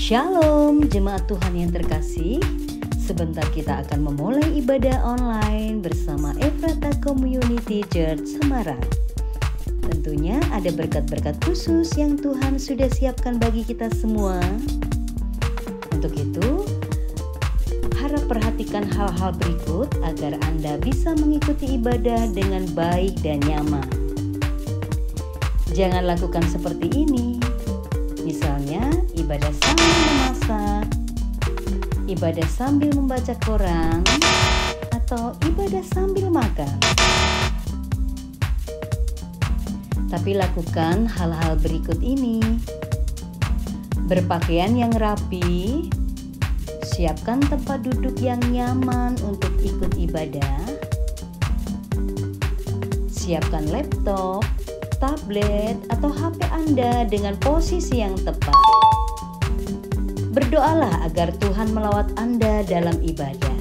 Shalom jemaat Tuhan yang terkasih. Sebentar kita akan memulai ibadah online bersama Ephrata Community Church Semarang. Tentunya ada berkat-berkat khusus yang Tuhan sudah siapkan bagi kita semua. Untuk itu, harap perhatikan hal-hal berikut agar Anda bisa mengikuti ibadah dengan baik dan nyaman. Jangan lakukan seperti ini. Misalnya, ibadah sambil memasak, ibadah sambil membaca koran, atau ibadah sambil makan. Tapi lakukan hal-hal berikut ini. Berpakaian yang rapi, siapkan tempat duduk yang nyaman untuk ikut ibadah, siapkan laptop, tablet, atau HP Anda dengan posisi yang tepat. Berdoalah agar Tuhan melawat Anda dalam ibadah.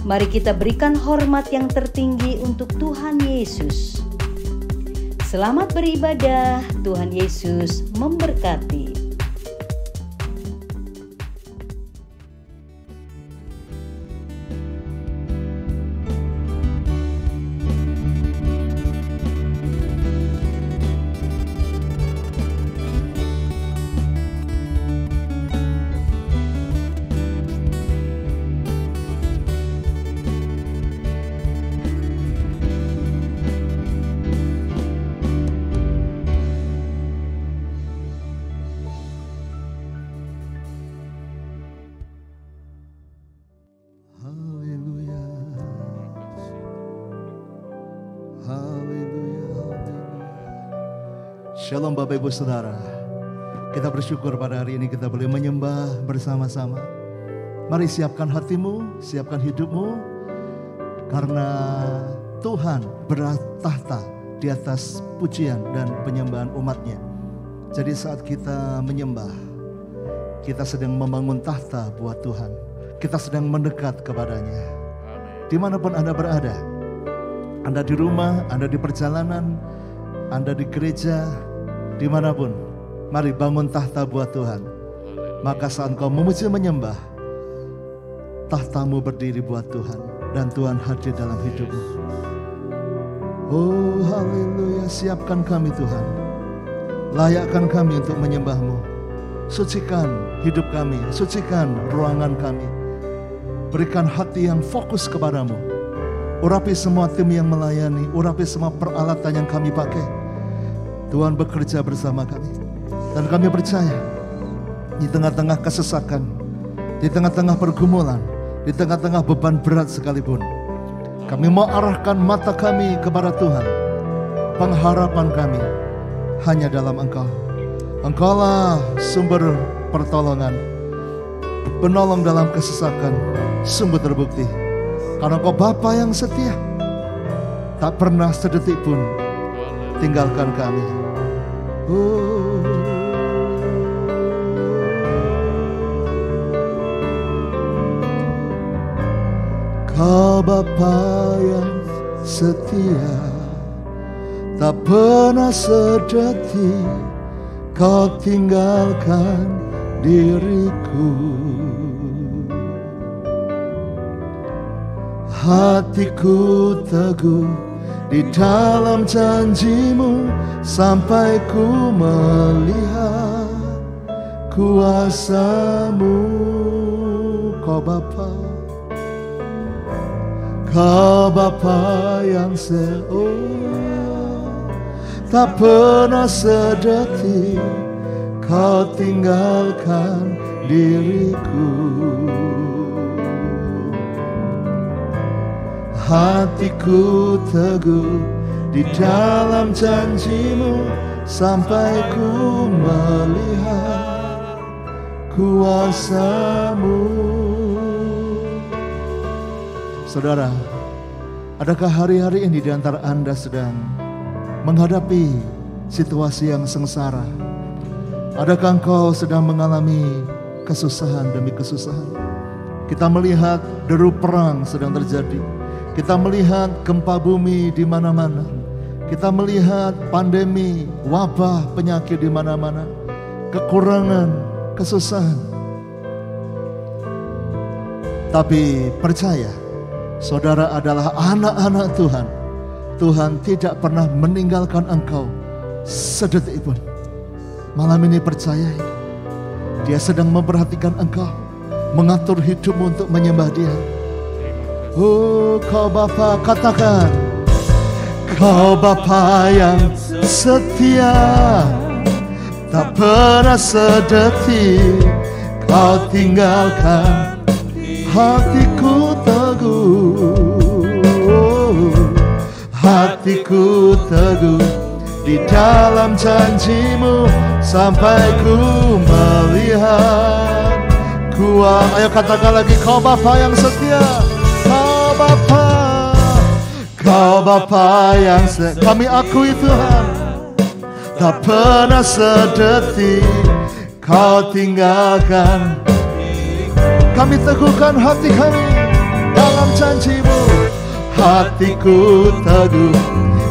Mari kita berikan hormat yang tertinggi untuk Tuhan Yesus. Selamat beribadah, Tuhan Yesus memberkati. Shalom Bapak Ibu Saudara. Kita bersyukur pada hari ini kita boleh menyembah bersama-sama. Mari siapkan hatimu, siapkan hidupmu. Karena Tuhan bertahta di atas pujian dan penyembahan umatnya. Jadi saat kita menyembah, kita sedang membangun tahta buat Tuhan. Kita sedang mendekat kepadanya. Dimanapun Anda berada, Anda di rumah, Anda di perjalanan, Anda di gereja, dimanapun, mari bangun tahta buat Tuhan. Maka saat engkau memuji menyembah, tahtamu berdiri buat Tuhan, dan Tuhan hadir dalam hidupmu. Oh haleluya, siapkan kami Tuhan, layakkan kami untuk menyembahmu. Sucikan hidup kami, sucikan ruangan kami. Berikan hati yang fokus kepadamu. Urapi semua tim yang melayani, urapi semua peralatan yang kami pakai. Tuhan bekerja bersama kami. Dan kami percaya di tengah-tengah kesesakan, di tengah-tengah pergumulan, di tengah-tengah beban berat sekalipun, kami mau arahkan mata kami kepada Tuhan. Pengharapan kami hanya dalam Engkau. Engkaulah sumber pertolongan, penolong dalam kesesakan, sungguh terbukti. Karena Engkau Bapa yang setia, tak pernah sedetik pun tinggalkan kami. Kau Bapa yang setia, tak pernah sedetik Kau tinggalkan diriku. Hatiku teguh di dalam janjimu, sampai ku melihat kuasamu. Kau Bapa, Kau Bapa yang tak pernah sedetik Kau tinggalkan diriku. Hatiku teguh di dalam janjimu, sampai ku melihat kuasamu. Saudara, adakah hari-hari ini di antara Anda sedang menghadapi situasi yang sengsara? Adakah engkau sedang mengalami kesusahan demi kesusahan? Kita melihat deru perang sedang terjadi. Kita melihat gempa bumi di mana-mana. Kita melihat pandemi, wabah, penyakit di mana-mana. Kekurangan kesusahan. Tapi percaya, saudara adalah anak-anak Tuhan. Tuhan tidak pernah meninggalkan engkau sedetik pun. Malam ini percaya, Dia sedang memperhatikan engkau, mengatur hidupmu untuk menyembah Dia. Oh, Kau Bapa, katakan, Kau Bapa yang setia, tak pernah sedetik Kau tinggalkan hatiku teguh. Hatiku teguh di dalam janji-Mu sampai ku melihat kuat. Ayo katakan lagi, Kau Bapa yang setia. Kau Bapa, Kau Bapa yang setia. Kami akui Tuhan, tak pernah sedetik Kau tinggalkan. Kami teguhkan hati kami dalam janji-Mu. Hatiku teguh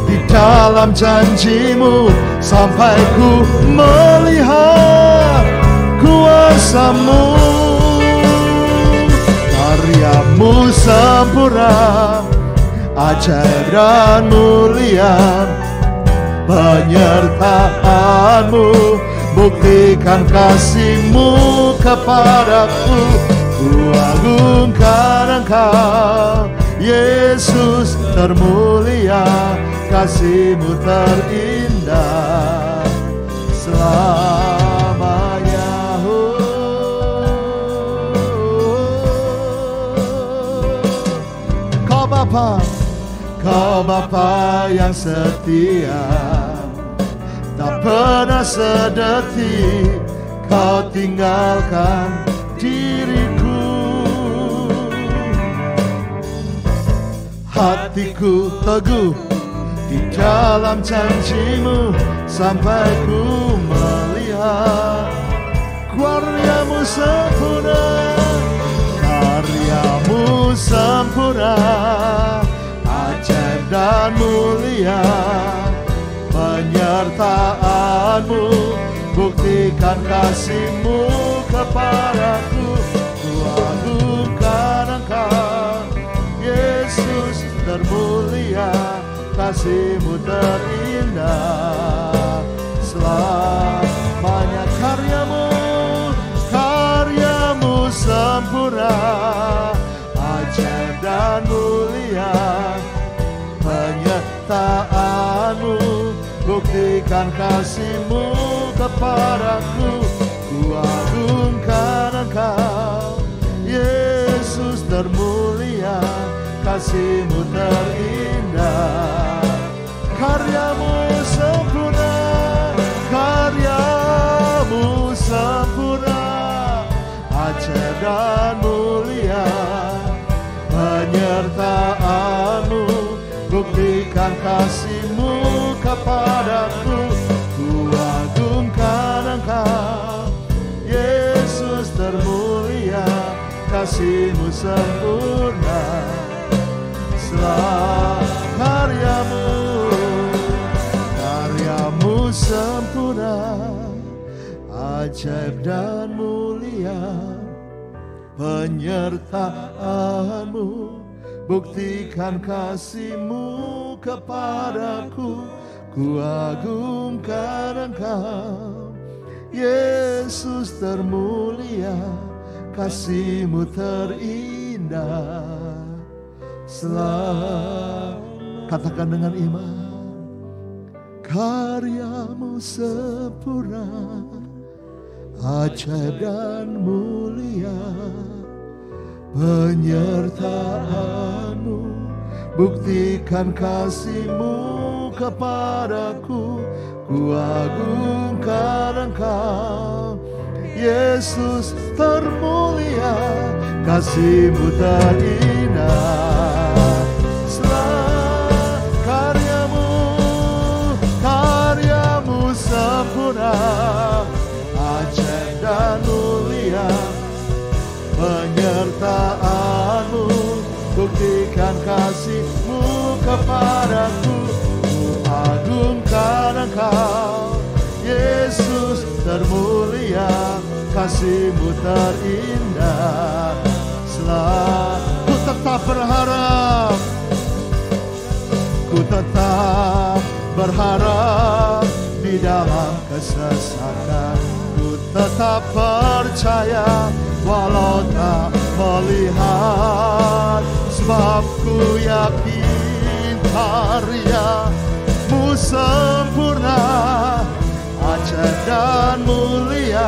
di dalam janji-Mu sampai ku melihat kuasa-Mu. Karya-Mu sempurna, ajaib dan mulia. Penyertaan-Mu, buktikan kasih-Mu kepadaku. Ku agungkan Engkau, Yesus termulia, kasih-Mu terindah selamanya. Kau Bapa, Kau Bapa yang setia, tak pernah sedetik Kau tinggalkan diriku. Hatiku teguh di dalam janji-Mu sampai ku melihat karya-Mu sempurna. Karya-Mu sempurna, ajaib dan mulia. Penyertaan-Mu, buktikan kasih-Mu kepadaku. Ku agungkan Engkau, Yesus termulia, kasih-Mu terindah selamanya. Karya-Mu, karya-Mu sempurna, ajaib dan mulia. Penyertaan-Mu, buktikan kasih-Mu kepadaku. Ku agungkan Engkau, Yesus termulia, kasih-Mu terindah. Karya-Mu sempurna, karya-Mu sempurna, ajaib dan mulia. Penyertaan-Mu, buktikan kasih-Mu kepadaku. Ku agungkan Engkau, Yesus termulia, kasih-Mu sempurna. Karya-Mu, karya-Mu sempurna, ajaib dan mulia. Penyertaan-Mu, buktikan kasih-Mu kepadaku. Ku agungkan Engkau, Yesus termulia, kasih-Mu terindah. Katakan dengan iman, karya-Mu sempurna, ajaib dan mulia. Penyertaan-Mu, buktikan kasih-Mu kepadaku. Ku agungkan Engkau, Yesus termulia, kasih-Mu terindah. Karya-Mu, karya-Mu sempurna, ajaib dan mulia. Penyertaan-Mu, buktikan kasih-Mu kepadaku. Ku agungkan Engkau, Yesus termulia, kasih kasih-Mu terindah. Selalu ku tetap berharap, ku tetap berharap di dalam kesesakan. Ku tetap percaya walau tak melihat, sebab ku yakin karya-Mu sempurna, ajaib dan mulia.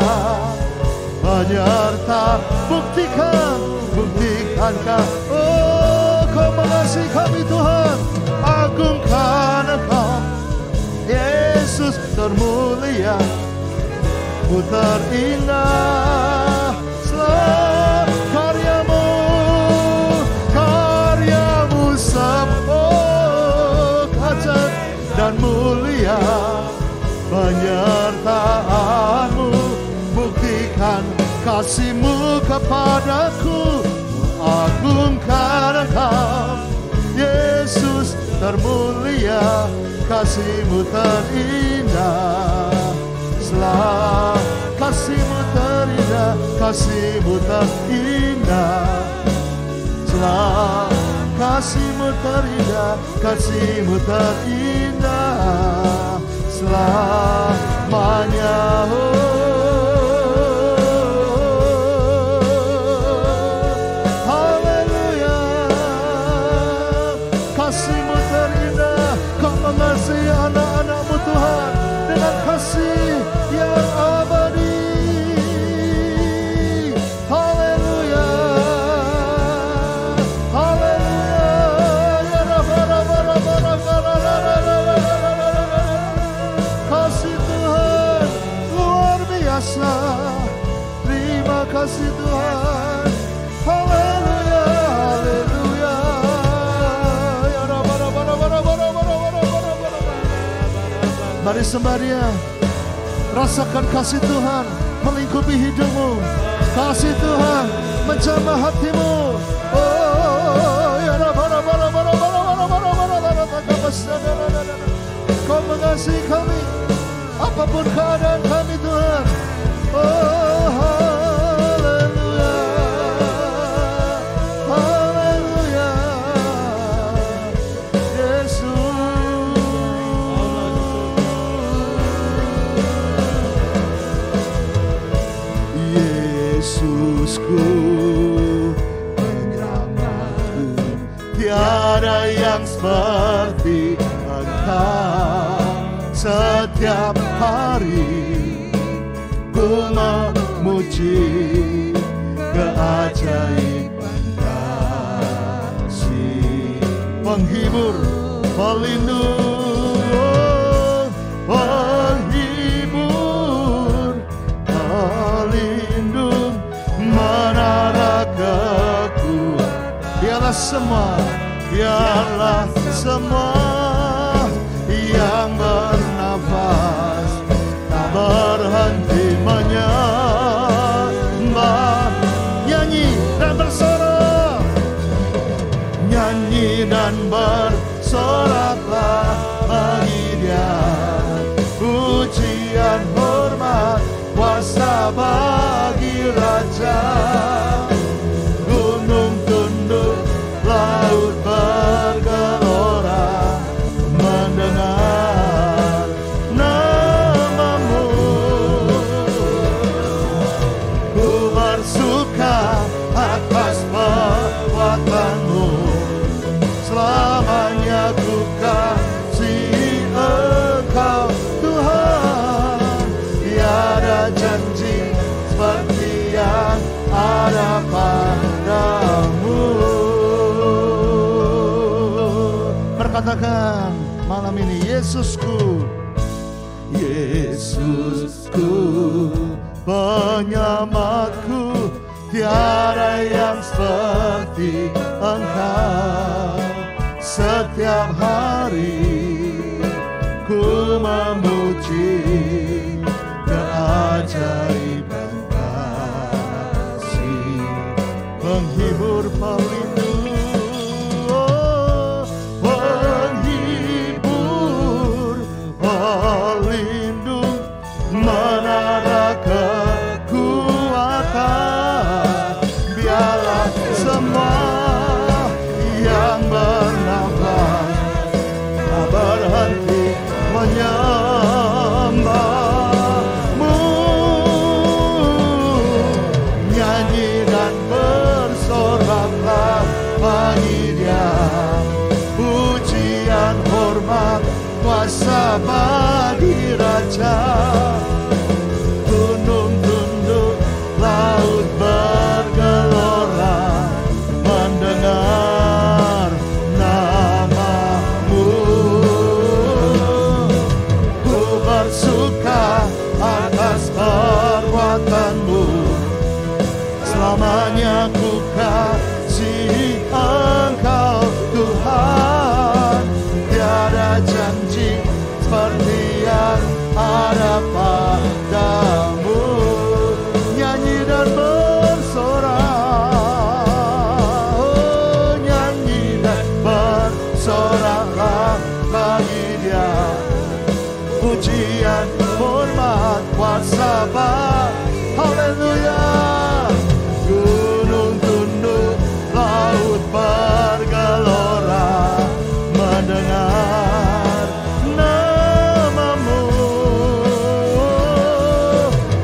Penyerta buktikan oh Kau mengasihi kami Tuhan. Agungkan Engkau Yesus termulia, Mu terindah. Selalu karya-Mu sempurna, ajaib dan mulia. Penyertaan-Mu buktikan kasih-Mu kepadaku. Agungkan Engkau Yesus termulia, kasih-Mu terindah. Selalu kasih-Mu terindah, kasih-Mu terindah. Selalu kasih-Mu terindah, kasih-Mu terindah. Selamanya haleluya. Kasih-Mu terindah, Kau mengasihi anak-anak-Mu Tuhan dengan kasih yang abadi. Haleluya, haleluya. Kasih Tuhan luar biasa. Terima kasih Tuhan. Haleluya, haleluya. Mari sembah Dia. Rasakan kasih Tuhan melingkupi hidupmu. Kasih Tuhan menjamah hatimu. Oh, ya Kau mengasihi kami apapun keadaan kami Tuhan. Oh, haleluya, haleluya. Yesusku, penyelamatku, tiada yang seperti Engkau. Setiap hari ku memuji keajaiban kasih. Penghibur, pelindung, penghibur, pelindung, menara kekuatan. Biarlah semua yang bernafas tak berhenti menyembah. Nyanyi dan bersorak, nyanyi dan bersoraklah bagi Dia. Pujian, hormat, kuasa bagi Raja. Gunung tunduk, laut bergelora mendengar nama-Mu. Ku bersuka atas perbuatan-Mu. Selamanya ku kasih Engkau Tuhan. Tiada janji seperti yang ada padamu. Berkatakan malam ini, Yesusku, Yesusku, penyelamatku, tiada yang seperti Engkau. Setiap hari ku memuji keajaiban kasih. Penghibur, pelindung, penghibur, pelindung, menara kekuatan. raja. Gunung tunduk, laut bergelora mendengar namamu. Ku bersuka atas perbuatanmu, selamanya ku kasih Engkau Tuhan. Tiada janji seperti yang ada padamu. Nyanyi dan bersorak, oh, nyanyi dan bersoraklah bagi Dia. Pujian, hormat, kuasa, haleluya. Gunung tunduk, laut bergelora mendengar namamu.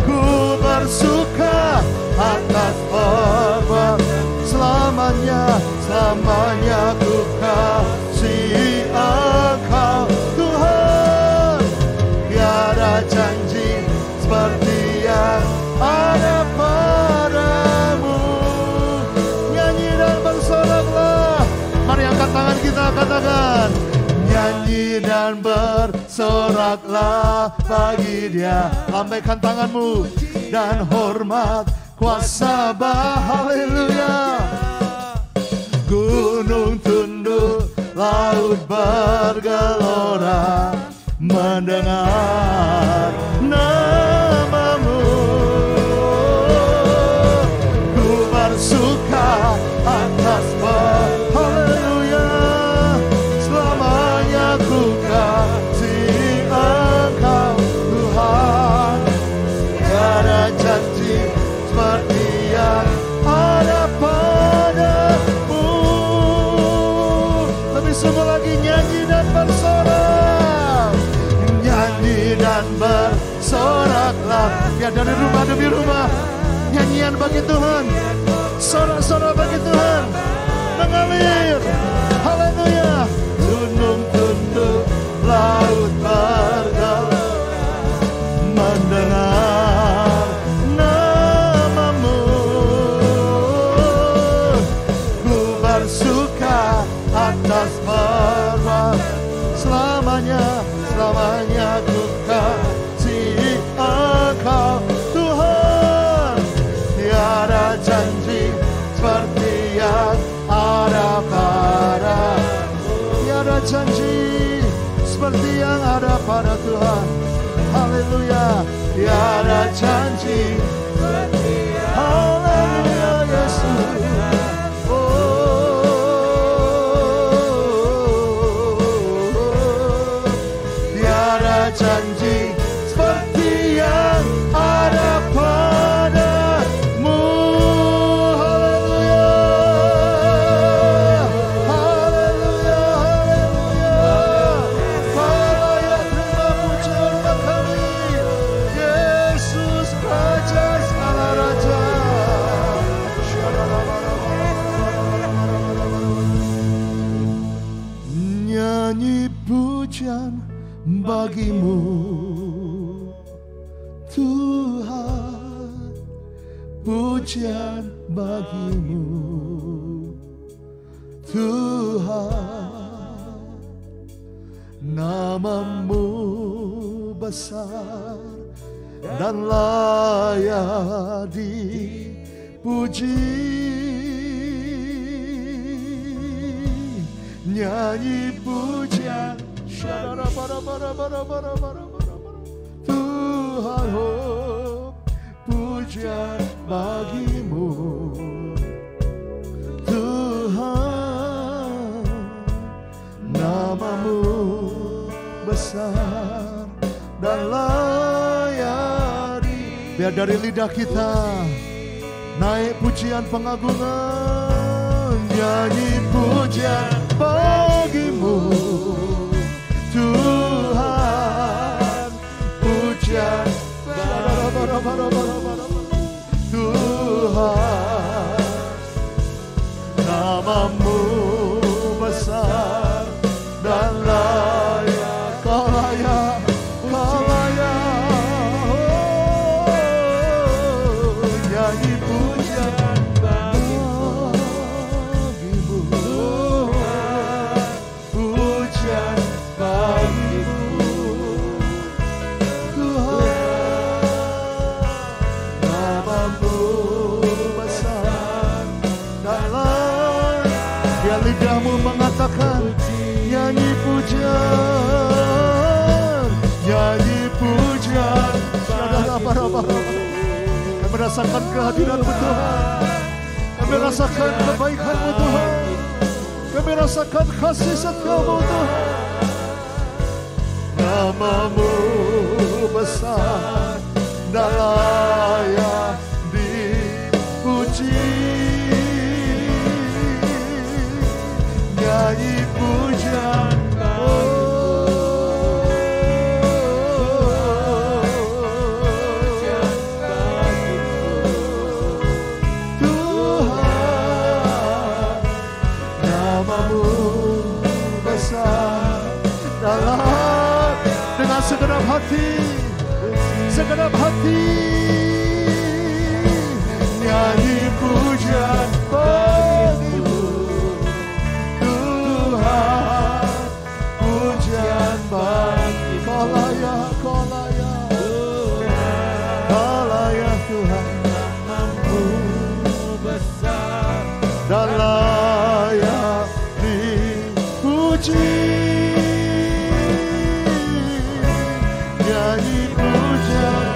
Ku bersuka atas perbuatan, selamanya, selamanya ku kasih Engkau Tuhan. Tiada janji seperti yang ada padamu. Nyanyi dan bersoraklah. Mari angkat tangan kita, katakan. Nyanyi dan bersoraklah bagi Dia. Lambaikan tanganmu. Dan hormat, kuasa, haleluya. Gunung tunduk, laut bergelora mendengar namamu. Ku bersuka atas haleluya, selamanya ku kasih Engkau Tuhan. Tiada janji seperti yang ada padamu. Lebih sungguh lagi, nyanyi dan bersorak. Nyanyi dan bersoraklah. Ya, dari rumah demi rumah, nyanyian bagi Tuhan, sorak-sorak bagi Tuhan mengalir. Haleluya. Gunung tunduk, laut bergelora mendengar namamu. Ku bersuka atas perbuatan, selamanya, selamanya ku kasih Engkau Tuhan. Tiada janji seperti yang ada padamu. Tiada janji seperti yang ada pada Tuhan. Haleluya. Tiada janji seperti yang, haleluya, Yesus. Janji seperti yang ada padamu. Haleluya, haleluya, haleluya. Haleluya, terima pujian kami, Yesus Raja segala raja. Nyanyi pujian bagimu Tuhan, pujian bagimu Tuhan. Namamu besar dan layak dipuji. Nyanyi pujian Tuhan, oh, pujian bagimu Tuhan. Namamu besar dan layak. Biar dari lidah kita naik pujian pengagungan. Nyanyi pujian bagimu Tuhan, pujian Tuhan. Namamu besar dan layak, Kau layak, Kau layak. rasakan nyanyi pujian, nyanyi pujian. Kami rasakan kehadiran-Mu Tuhan, kami rasakan kebaikan-Mu Tuhan, kami rasakan kasih setia-Mu Tuhan. Nama-Mu besar dan layak dipuji, nyanyi pujian. Tuhan, nama-Mu besar dan layak. Dengan segenap hati, segenap hati, nyanyi pujian bagi-Mu Tuhan, pujian bagi Kau layak, Kau layak, Kau layak Tuhan. Nama-Mu besar dan layak dipuji, nyanyi pujian.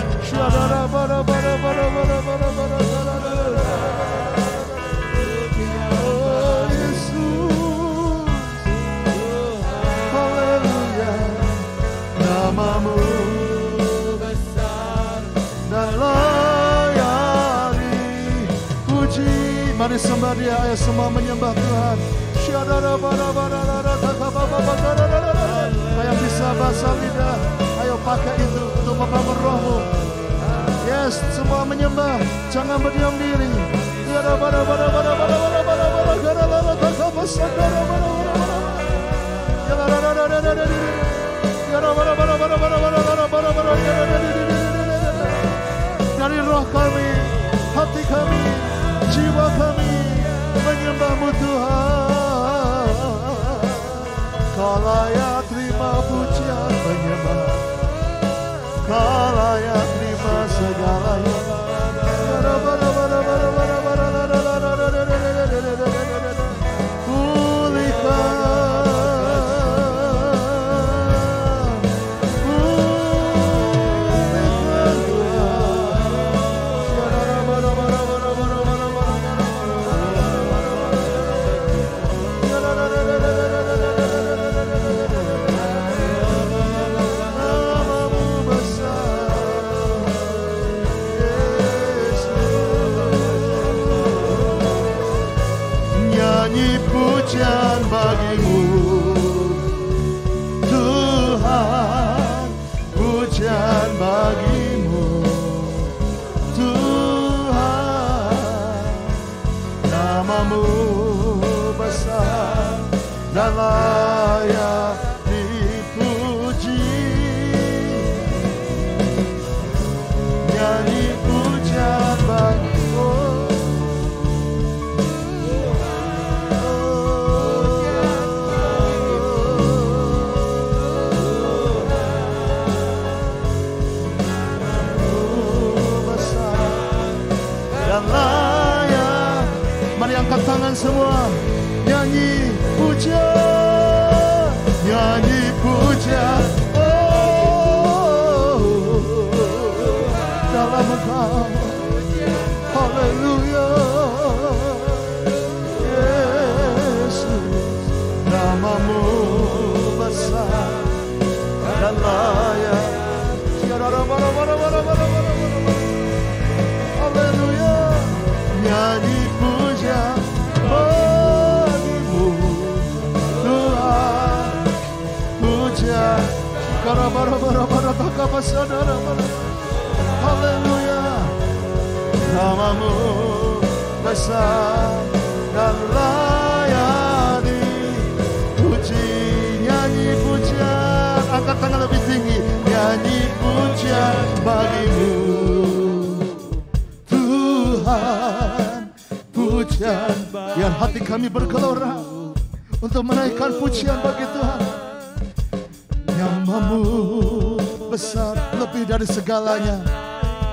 Oh Yesus, haleluya. Nama-Mu besar dan layak dipuji. Mari sembah Dia, ayo semua menyembah Tuhan. Yang bisa bahasa lidah, ayo pakai itu untuk membangun rohmu. Yes, semua menyembah, jangan berdiam diri. Dari roh kami, hati kami, jiwa kami menyembah-Mu Tuhan. Kau layak terima pujian penyembah, Kau layak terima segalanya. Pujian bagi-Mu Tuhan, pujian bagi-Mu Tuhan. Nama-Mu besar dan layak dipuji, nyanyi pujian bagi-Mu. Layak. Mari angkat tangan semua, nyanyi pujian, nyanyi pujian. Oh, dalam Engkau, haleluya. Yesus, nama-Mu besar dan layak. Haleluya. Nyanyi pujian bagi-Mu Tuhan, pujian. Haleluya. Nama-Mu besar dan layak dipuji, nyanyi pujian. Angkat tangan lebih tinggi, nyanyi pujian bagi-Mu Tuhan, pujian. Biar hati kami bergelora untuk menaikkan pujian bagi Tuhan. Nama-Mu besar lebih dari segalanya,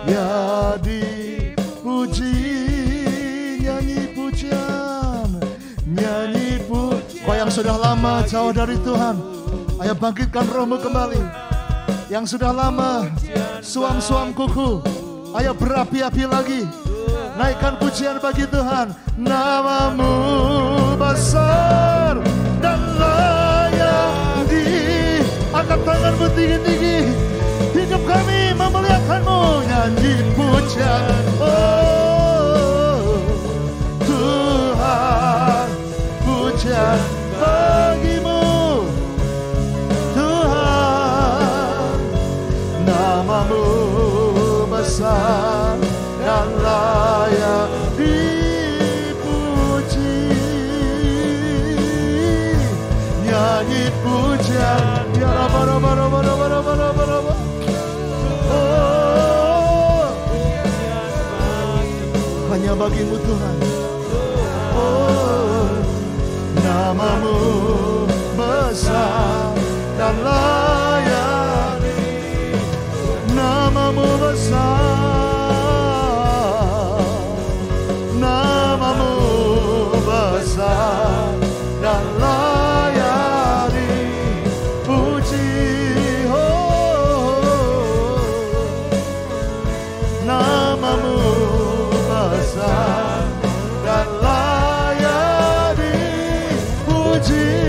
ya dipuji, nyanyi pujian, nyanyi pujian. Kau yang Yang sudah lama jauh dari Tuhan, ayo bangkitkan rohmu kembali. Yang sudah lama suam-suam kuku, ayo berapi-api lagi. Naikkan pujian bagi Tuhan. Namamu besar dan layak angkat tanganmu tinggi-tinggi. Hidup kami memuliakanmu. Nyanyi pujian. Oh Tuhan, pujian bagimu Tuhan. Namamu besar dan layak dipuji. Nyanyi pujian. Ya oh, hanya bagimu Tuhan. Oh, namamu besar dan layak. Namamu besar, namamu besar dan layak dipuji. Oh, namamu besar dan layak dipuji.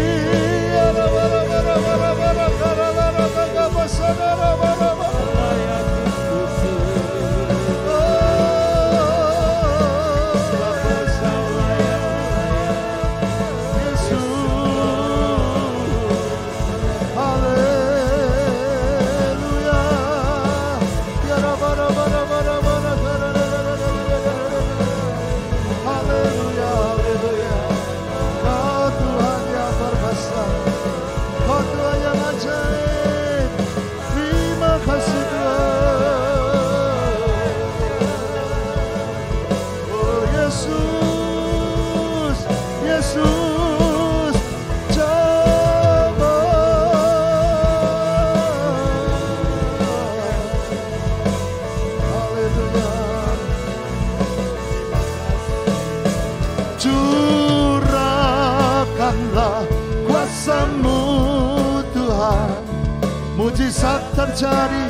Mujizat terjadi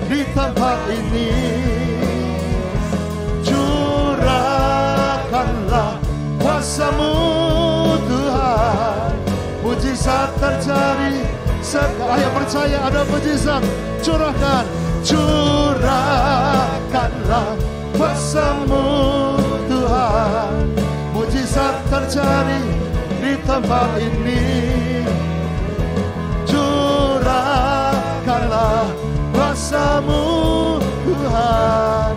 di tempat ini. Curahkanlah kuasa-Mu Tuhan. Mujizat terjadi. Ayo percaya ada mujizat. Curahkan. Curahkanlah kuasa-Mu Tuhan. Mujizat terjadi di tempat ini. Curahkanlah kuasa-Mu Tuhan.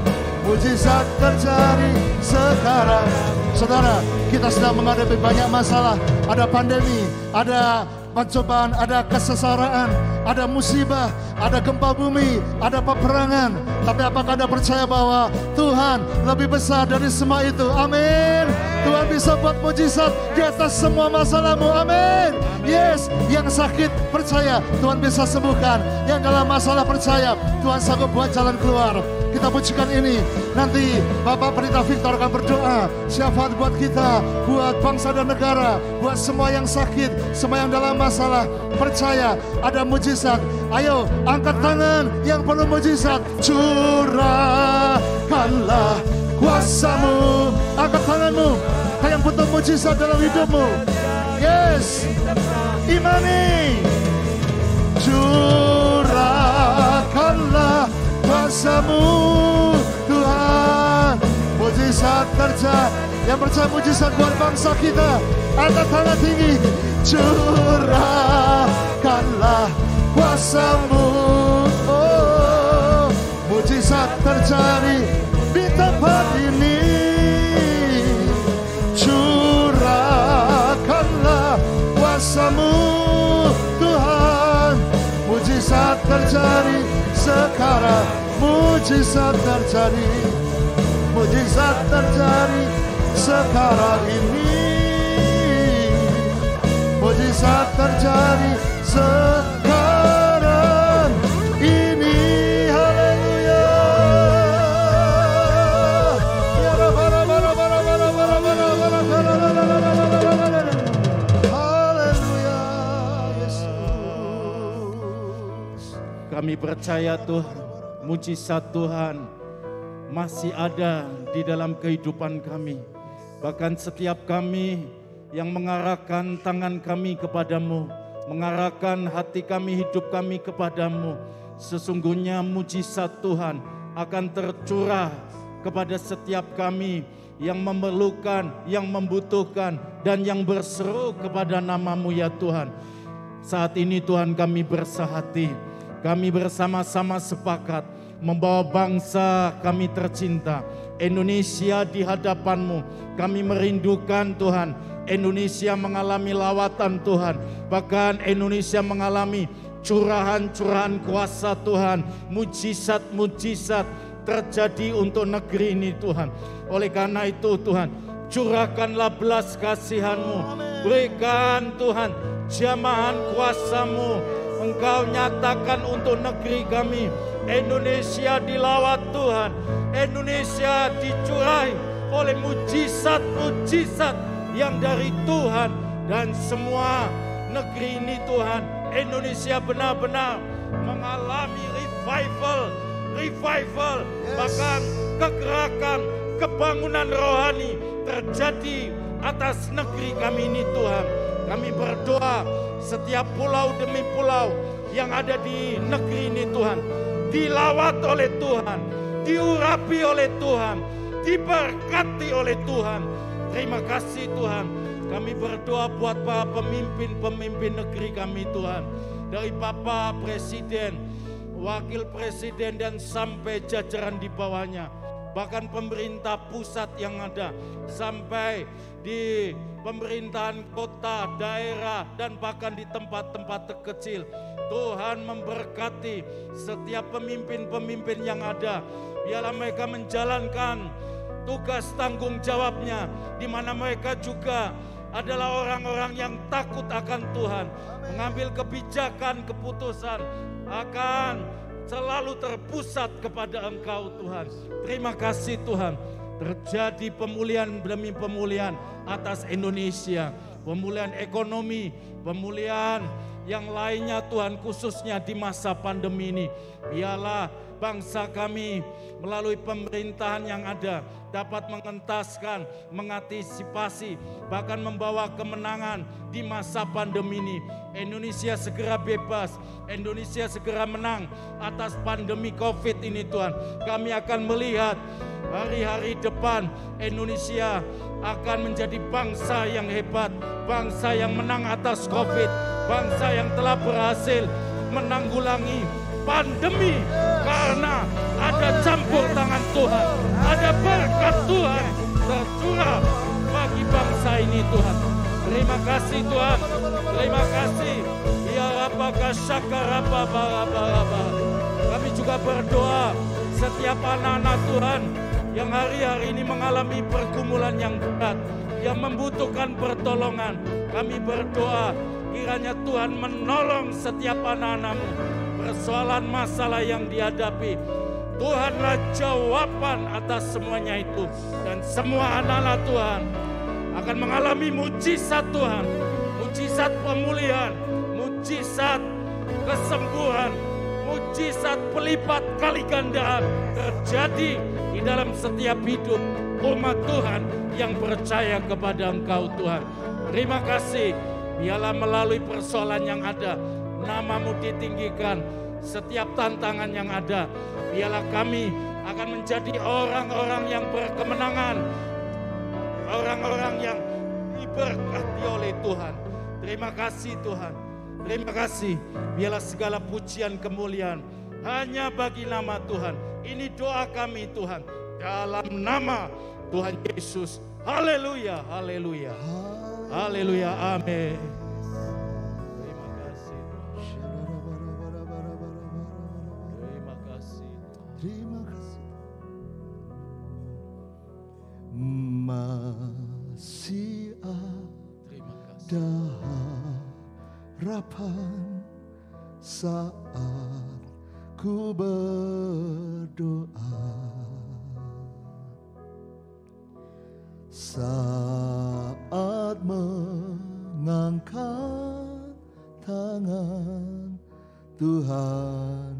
Mujizat terjadi sekarang. Saudara, kita sedang menghadapi banyak masalah. Ada pandemi, ada pencobaan, ada kesengsaraan, ada musibah, ada gempa bumi, ada peperangan. Tapi apakah Anda percaya bahwa Tuhan lebih besar dari semua itu? Amin. Tuhan bisa buat mujizat di atas semua masalahmu. Amin. Yes, yang sakit percaya Tuhan bisa sembuhkan. Yang dalam masalah percaya Tuhan sanggup buat jalan keluar. Kita pujikan ini. Nanti Bapak Pendeta Victor akan berdoa syafaat buat kita, buat bangsa dan negara, buat semua yang sakit, semua yang dalam masalah. Percaya ada mujizat. Ayo angkat tangan yang perlu mujizat. Curahkanlah kuasa-Mu. Angkat tanganmu yang butuh mujizat dalam hidupmu. Yes, imani. Curahkanlah kuasa-Mu Tuhan. Mujizat terjadi. Yang percaya mujizat buat bangsa kita, angkat tangan tinggi. Curahkanlah kuasa-Mu. Oh, mujizat terjadi di tempat ini. Curahkanlah kuasa-Mu Tuhan. Mujizat terjadi sekarang. Mujizat terjadi. Mujizat terjadi sekarang ini. Mujizat terjadi sekarang ini. Haleluya. Haleluya. percaya Tuhan, mujizat Tuhan masih ada di dalam kehidupan kami. Bahkan setiap kami yang mengarahkan tangan kami kepadamu, mengarahkan hati kami, hidup kami kepadamu, sesungguhnya mujizat Tuhan akan tercurah kepada setiap kami yang memerlukan, yang membutuhkan, dan yang berseru kepada nama-Mu ya Tuhan. Saat ini Tuhan kami bersahati, kami bersama-sama sepakat membawa bangsa kami tercinta, Indonesia di hadapan-Mu. Kami merindukan Tuhan, Indonesia mengalami lawatan Tuhan, bahkan Indonesia mengalami curahan-curahan kuasa Tuhan, mujizat-mujizat terjadi untuk negeri ini Tuhan. Oleh karena itu Tuhan, curahkanlah belas kasihan-Mu, berikan Tuhan jamahan kuasa-Mu. Engkau nyatakan untuk negeri kami, Indonesia dilawat Tuhan, Indonesia dicurahi oleh mujizat-mujizat yang dari Tuhan. Dan semua negeri ini Tuhan, Indonesia benar-benar mengalami revival, bahkan kegerakan, kebangunan rohani terjadi atas negeri kami ini Tuhan. Kami berdoa setiap pulau demi pulau yang ada di negeri ini Tuhan, dilawat oleh Tuhan, diurapi oleh Tuhan, diberkati oleh Tuhan. Terima kasih Tuhan. Kami berdoa buat para pemimpin-pemimpin negeri kami Tuhan, dari Bapak Presiden, Wakil Presiden, dan sampai jajaran di bawahnya, bahkan pemerintah pusat yang ada, sampai di pemerintahan kota, daerah, dan bahkan di tempat-tempat terkecil. Tuhan memberkati setiap pemimpin-pemimpin yang ada. Biarlah mereka menjalankan tugas tanggung jawabnya, di mana mereka juga adalah orang-orang yang takut akan Tuhan, mengambil kebijakan, keputusan akan selalu terpusat kepada Engkau Tuhan. Terima kasih Tuhan. Terjadi pemulihan demi pemulihan atas Indonesia, pemulihan ekonomi, pemulihan yang lainnya Tuhan, khususnya di masa pandemi ini. Biarlah bangsa kami melalui pemerintahan yang ada dapat mengentaskan, mengantisipasi, bahkan membawa kemenangan di masa pandemi ini. Indonesia segera bebas, Indonesia segera menang atas pandemi COVID ini Tuhan. Kami akan melihat hari-hari depan Indonesia akan menjadi bangsa yang hebat, bangsa yang menang atas COVID, bangsa yang telah berhasil menanggulangi pandemi karena ada campur tangan Tuhan, ada berkat Tuhan tercurah bagi bangsa ini Tuhan. Terima kasih Tuhan, terima kasih. Ya Rabbaka syakaraba baraba. Kami juga berdoa setiap anak-anak Tuhan yang hari-hari ini mengalami pergumulan yang berat, yang membutuhkan pertolongan. Kami berdoa kiranya Tuhan menolong setiap anak-anak-Mu. Persoalan masalah yang dihadapi, Tuhanlah jawaban atas semuanya itu. Dan semua anak-anak Tuhan akan mengalami mujizat Tuhan, mujizat pemulihan, mujizat kesembuhan, mujizat pelipat kali gandaan terjadi di dalam setiap hidup umat Tuhan yang percaya kepada Engkau Tuhan. Terima kasih. Biarlah melalui persoalan yang ada, nama-Mu ditinggikan. Setiap tantangan yang ada, biarlah kami akan menjadi orang-orang yang berkemenangan, orang-orang yang diberkati oleh Tuhan. Terima kasih Tuhan, terima kasih. Biarlah segala pujian kemuliaan hanya bagi nama Tuhan. Ini doa kami Tuhan, dalam nama Tuhan Yesus. Haleluya, haleluya, haleluya, amin. Terima kasih. Masih ada harapan saat ku berdoa, saat mengangkat tangan Tuhan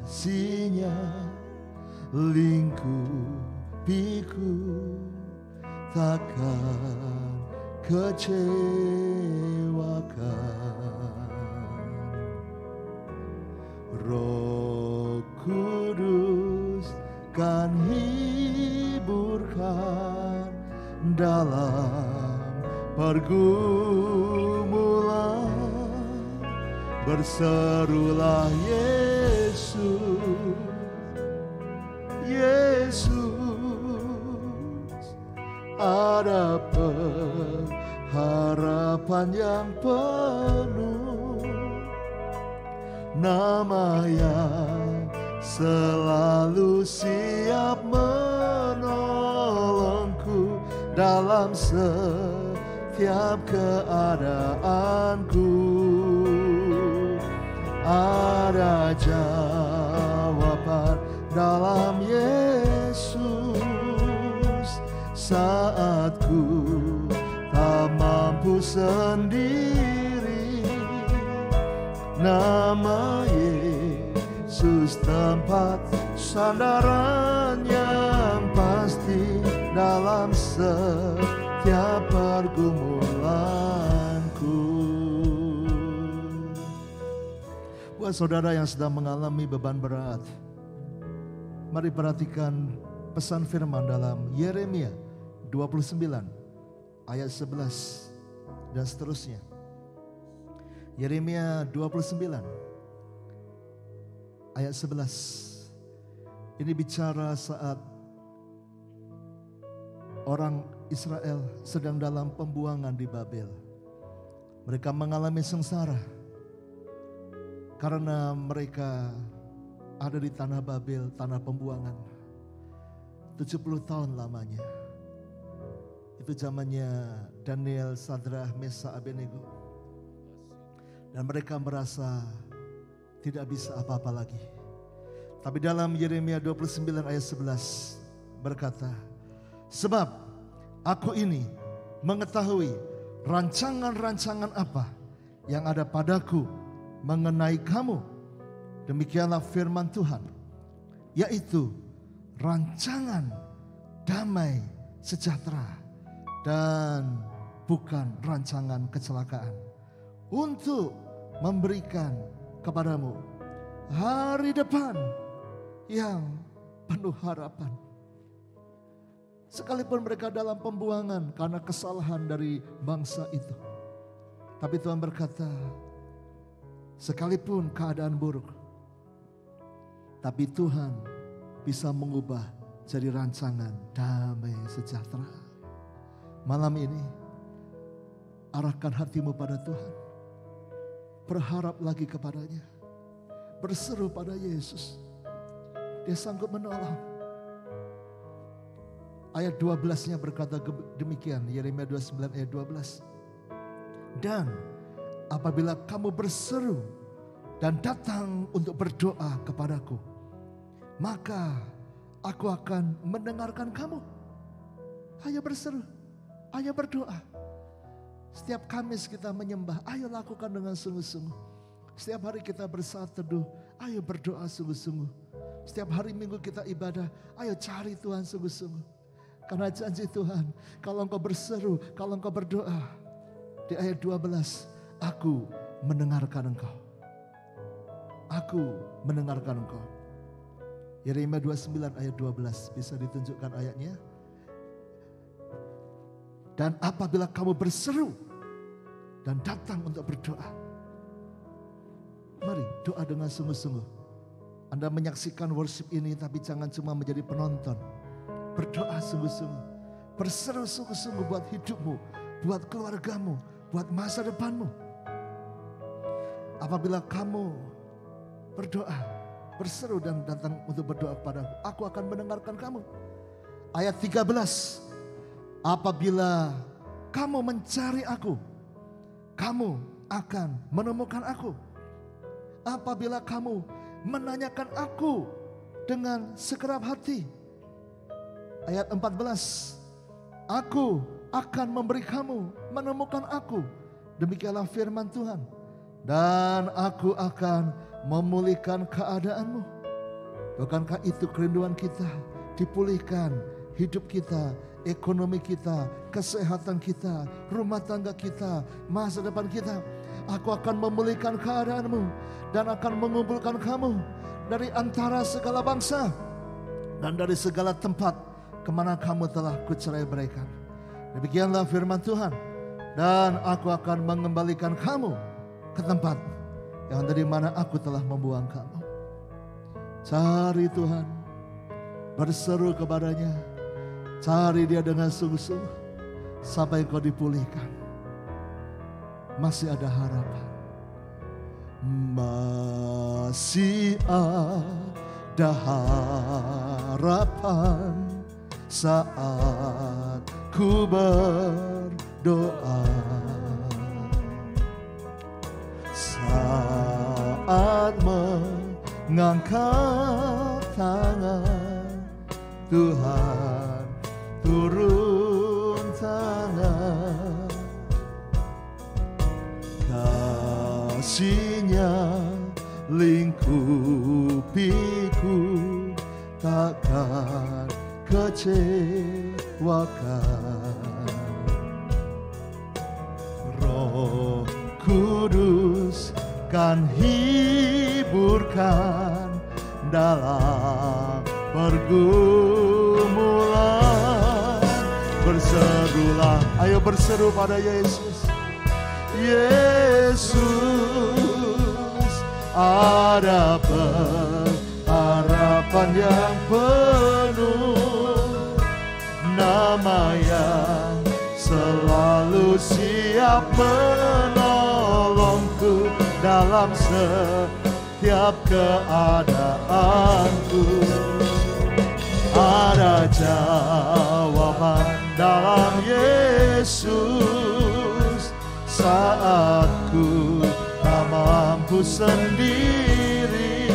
kasih-Nya lingkupiku, takkan kecewakan. Roh Kudus kan hiburkan dalam pergumulan. Berserulah Yesus, Yesus, ada pengharapan yang penuh, nama yang selalu siap menolongku dalam setiap keadaanku. Ada jawaban dalam Yesus saat ku tak mampu sendiri. Nama Yesus tempat sandaran yang pasti dalam setiap pergumulanku. Buat saudara yang sedang mengalami beban berat, mari perhatikan pesan firman dalam Yeremia 29 ayat 11 dan seterusnya. Yeremia 29 ayat 11. Ini bicara saat orang Israel sedang dalam pembuangan di Babel. Mereka mengalami sengsara karena mereka ada di tanah Babel, tanah pembuangan. 70 tahun lamanya. Itu zamannya Daniel, Sadrah, Mesa, Abednego. Dan mereka merasa tidak bisa apa-apa lagi. Tapi dalam Yeremia 29 ayat 11 berkata, sebab aku ini mengetahui rancangan-rancangan apa yang ada padaku mengenai kamu. Demikianlah firman Tuhan, yaitu rancangan damai sejahtera dan bukan rancangan kecelakaan, untuk memberikan kepadamu hari depan yang penuh harapan. Sekalipun mereka dalam pembuangan karena kesalahan dari bangsa itu, tapi Tuhan berkata, sekalipun keadaan buruk, tapi Tuhan bisa mengubah jadi rancangan damai sejahtera. Malam ini, arahkan hatimu pada Tuhan. Berharap lagi kepadanya. Berseru pada Yesus. Dia sanggup menolong. Ayat 12-nya berkata demikian. Yeremia 29 ayat 12. Dan apabila kamu berseru dan datang untuk berdoa kepadaku, maka aku akan mendengarkan kamu. Ayo berseru, ayo berdoa. Setiap Kamis kita menyembah, ayo lakukan dengan sungguh-sungguh. Setiap hari kita bersaat teduh, ayo berdoa sungguh-sungguh. Setiap hari Minggu kita ibadah, ayo cari Tuhan sungguh-sungguh. Karena janji Tuhan, kalau engkau berseru, kalau engkau berdoa, di ayat 12, aku mendengarkan engkau. Aku mendengarkan engkau. Yeremia 29 ayat 12, bisa ditunjukkan ayatnya. Dan apabila kamu berseru dan datang untuk berdoa, mari doa dengan sungguh-sungguh. Anda menyaksikan worship ini, tapi jangan cuma menjadi penonton. Berdoa sungguh-sungguh, berseru sungguh-sungguh buat hidupmu, buat keluargamu, buat masa depanmu. Apabila kamu berdoa, berseru dan datang untuk berdoa kepadaku, aku akan mendengarkan kamu. Ayat 13, apabila kamu mencari aku, kamu akan menemukan aku. Apabila kamu menanyakan aku dengan segenap hati. Ayat 14, aku akan memberi kamu menemukan aku. Demikianlah firman Tuhan. dan aku akan memulihkan keadaanmu. Bukankah itu kerinduan kita? Dipulihkan hidup kita, ekonomi kita, kesehatan kita, rumah tangga kita, masa depan kita. Aku akan memulihkan keadaanmu dan akan mengumpulkan kamu dari antara segala bangsa dan dari segala tempat kemana kamu telah kucerai-beraikan. Demikianlah firman Tuhan. Dan aku akan mengembalikan kamu ke tempat yang dari mana aku telah membuang kamu. Cari Tuhan, berseru kepadanya, cari Dia dengan sungguh-sungguh sampai kau dipulihkan. Masih ada harapan. Masih ada harapan saat ku berdoa, saat mengangkat tangan, Tuhan turun tangan. Kasih-Nya lingkupiku, takkan kecewakan. Roh Kudus kan hiburkan dalam pergumulan. Berserulah, ayo berseru pada Yesus. Yesus, ada pengharapan yang penuh, nama yang selalu siap menolongku dalam setiap keadaanku. Ada jawaban dalam Yesus saat ku tak mampu sendiri.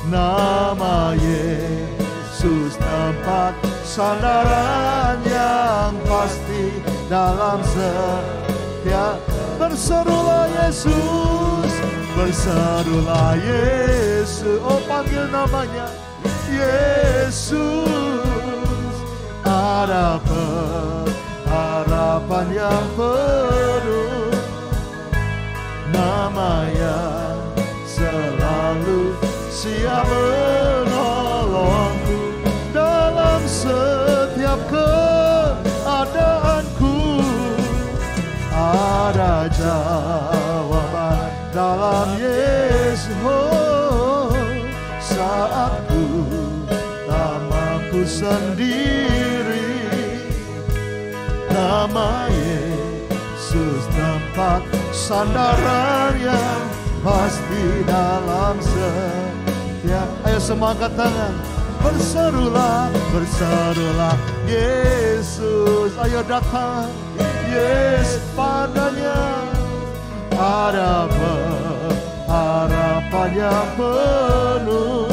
Nama Yesus tempat sandaran yang pasti dalam setiap. Berserulah Yesus, berserulah Yesus. Oh, panggil namanya Yesus. Ada pengharapan yang penuh, nama yang selalu siap menolongku dalam setiap keadaanku. Ada jawaban dalam Yesus. Oh, saat ku tak mampu sendiri, nama Yesus tempat sandaran yang pasti dalam setiap. Ayo semua angkat tangan, berserulah, berserulah Yesus. Ayo datang Yesus padanya. Ada harapan yang penuh,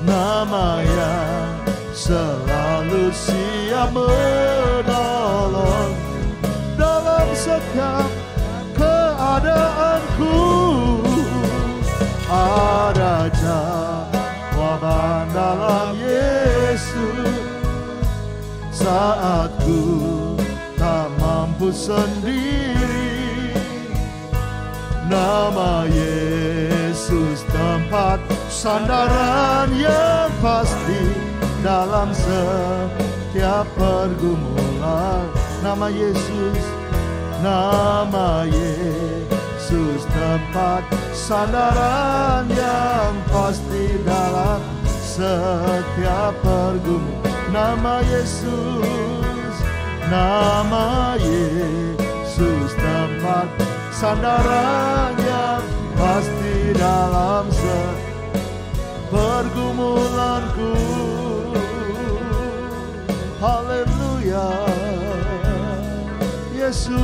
nama yang selalu siap menolong dalam setiap keadaanku. Ada jawaban dalam Yesus saat ku tak mampu sendiri. Nama Yesus tempat sandaran yang pasti dalam setiap pergumulan. Nama Yesus, nama Yesus tempat sandaran yang pasti dalam setiap pergumulan. Nama Yesus, nama Yesus tempat sandaran yang pasti dalam pergumulanku. Haleluya, Yesus,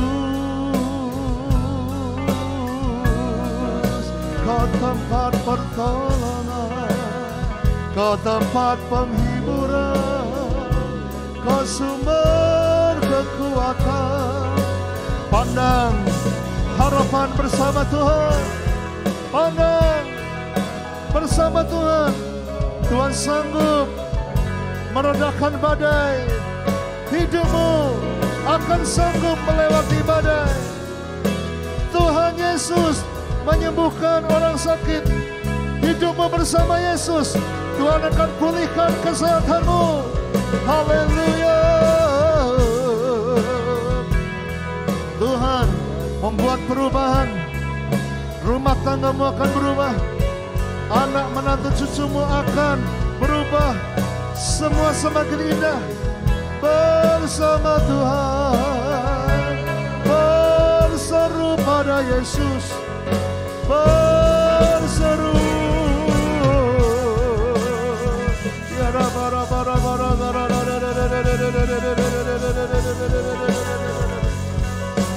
Kau tempat pertolongan, Kau tempat penghiburan, Kau sumber kekuatan. Pandang harapan bersama Tuhan. Pandang bersama Tuhan. Tuhan sanggup meredakan badai. Hidupmu akan sanggup melewati badai. Tuhan Yesus menyembuhkan orang sakit. Hidupmu bersama Yesus, Tuhan akan pulihkan kesehatanmu. Haleluya. Tuhan membuat perubahan. Rumah tanggamu akan berubah. Anak menantu cucumu akan berubah. Semua semakin indah bersama Tuhan. Berseru pada Yesus. Berseru.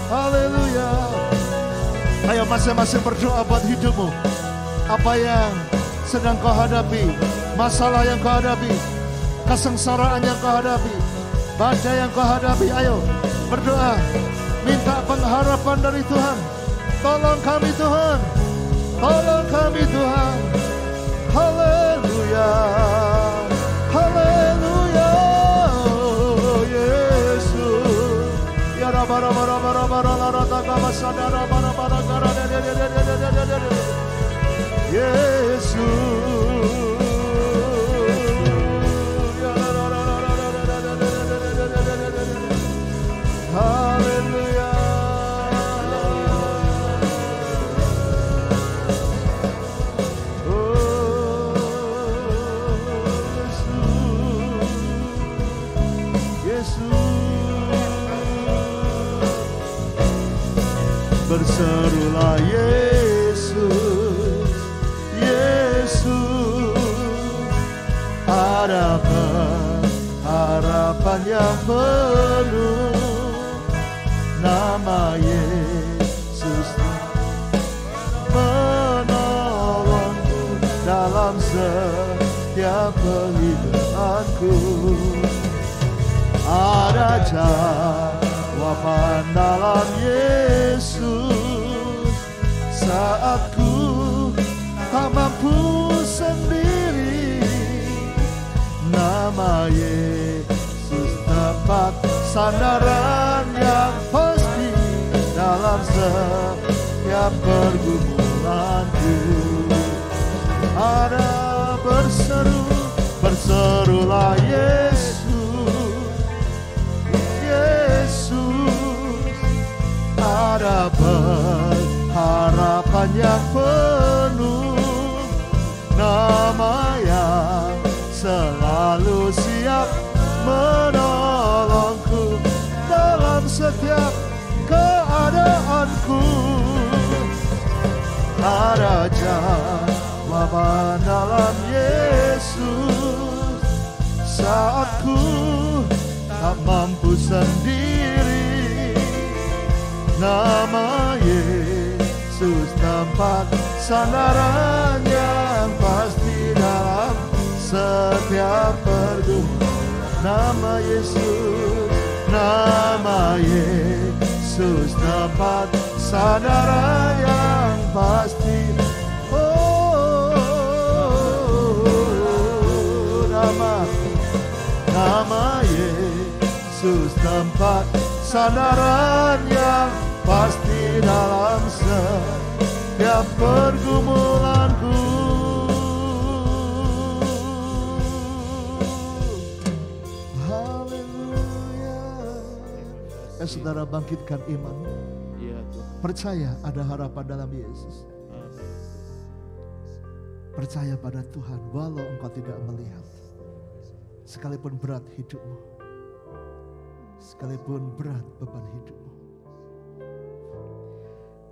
Haleluya. Ayo masing-masing berdoa buat hidupmu. Apa yang sedang kau hadapi, masalah yang kau hadapi, kesengsaraan yang kau hadapi, badai yang kau hadapi, ayo berdoa. Minta pengharapan dari Tuhan. Tolong kami Tuhan. Tolong kami Tuhan. Haleluya. Haleluya. Oh, Yesus. Ya rabara bara bara bara larata kamasada bara bara gara Yesus. Haleluya. Berserulah Yesus, Yesus. Ada harapan yang penuh. Nama Yesus menolongku dalam setiap kehidupanku. Ada jawaban dalam Yesus saat ku tak mampu sendiri. Nama Yesus tempat sandaran yang pasti dalam setiap pergumulanku. Ada berserulah Yesus. Ada harapan yang penuh. Nama yang selalu siap menolongku dalam setiap keadaanku. Ada jawaban dalam Yesus saat ku tak mampu sendiri. Nama Yesus tempat sandaran yang pasti dalam setiap pergumulan. Nama Yesus tempat sandaran yang pasti. Nama Yesus tempat sandaran yang pasti dalam setiap pergumulanku. Haleluya. Saudara bangkitkan iman. Percaya ada harapan dalam Yesus. Percaya pada Tuhan walau engkau tidak melihat. Sekalipun berat hidupmu, sekalipun berat beban hidupmu.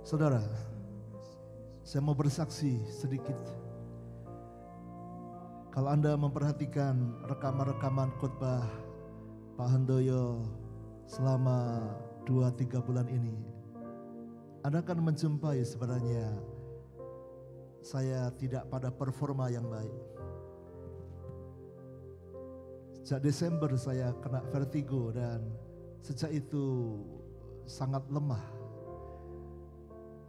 Saudara, saya mau bersaksi sedikit. Kalau Anda memperhatikan rekaman-rekaman khotbah Pak Handoyo selama 2-3 bulan ini, Anda akan menjumpai sebenarnya saya tidak pada performa yang baik. Sejak Desember saya kena vertigo dan sejak itu sangat lemah.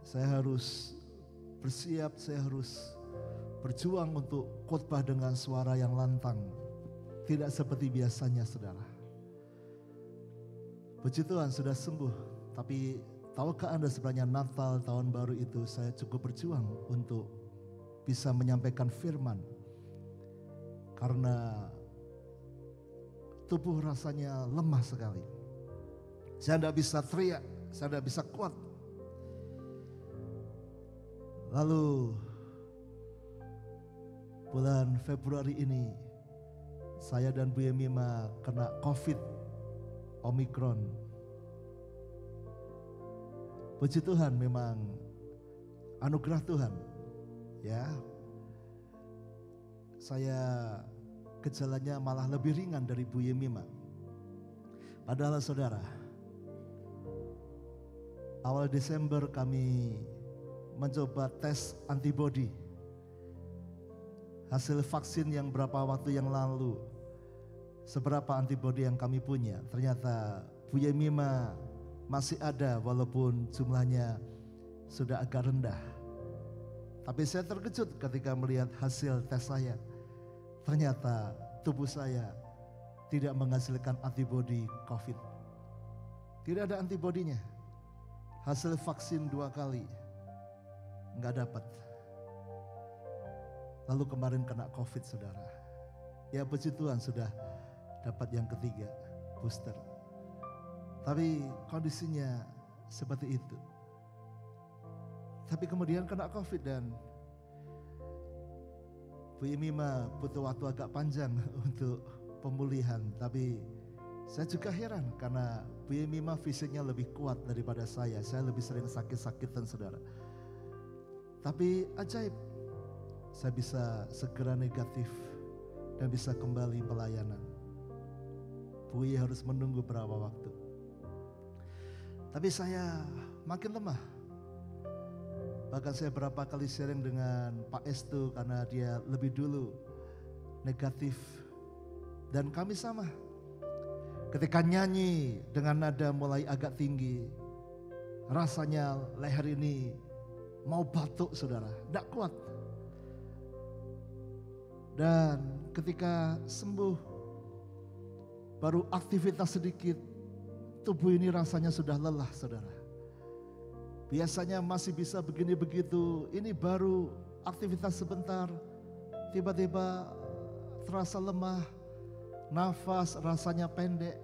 Saya harus bersiap, saya harus berjuang untuk khotbah dengan suara yang lantang. Tidak seperti biasanya, saudara. Puji Tuhan sudah sembuh. Tapi tahukah Anda sebenarnya Natal tahun baru itu saya cukup berjuang untuk bisa menyampaikan firman. Karena tubuh rasanya lemah sekali. Saya tidak bisa teriak, saya tidak bisa kuat. Lalu bulan Februari ini saya dan Bu Yemima kena COVID Omikron. Puji Tuhan, memang anugerah Tuhan. Ya, saya gejalanya malah lebih ringan dari Bu Yemima. Padahal saudara, awal Desember kami mencoba tes antibodi. Hasil vaksin yang berapa waktu yang lalu, seberapa antibodi yang kami punya. Ternyata Bu Yemima masih ada walaupun jumlahnya sudah agak rendah. Tapi saya terkejut ketika melihat hasil tes saya. Ternyata tubuh saya tidak menghasilkan antibodi COVID. Tidak ada antibodinya. Hasil vaksin 2 kali nggak dapat. Lalu kemarin kena COVID, saudara. Ya puji Tuhan sudah dapat yang ketiga, booster. Tapi kondisinya seperti itu. Tapi kemudian kena COVID dan Bu Yemima butuh waktu agak panjang untuk pemulihan. Tapi saya juga heran karena Bu Yemima fisiknya lebih kuat daripada saya. Saya lebih sering sakit-sakitan, saudara. Tapi ajaib, saya bisa segera negatif dan bisa kembali pelayanan. Bu Ye harus menunggu berapa waktu. Tapi saya makin lemah. Bahkan saya berapa kali sharing dengan Pak Estu karena dia lebih dulu negatif. Dan kami sama. Ketika nyanyi dengan nada mulai agak tinggi, rasanya leher ini mau batuk, saudara, tidak kuat. Dan ketika sembuh, baru aktivitas sedikit, tubuh ini rasanya sudah lelah, saudara. Biasanya masih bisa begini begitu, ini baru aktivitas sebentar, tiba-tiba terasa lemah, nafas rasanya pendek.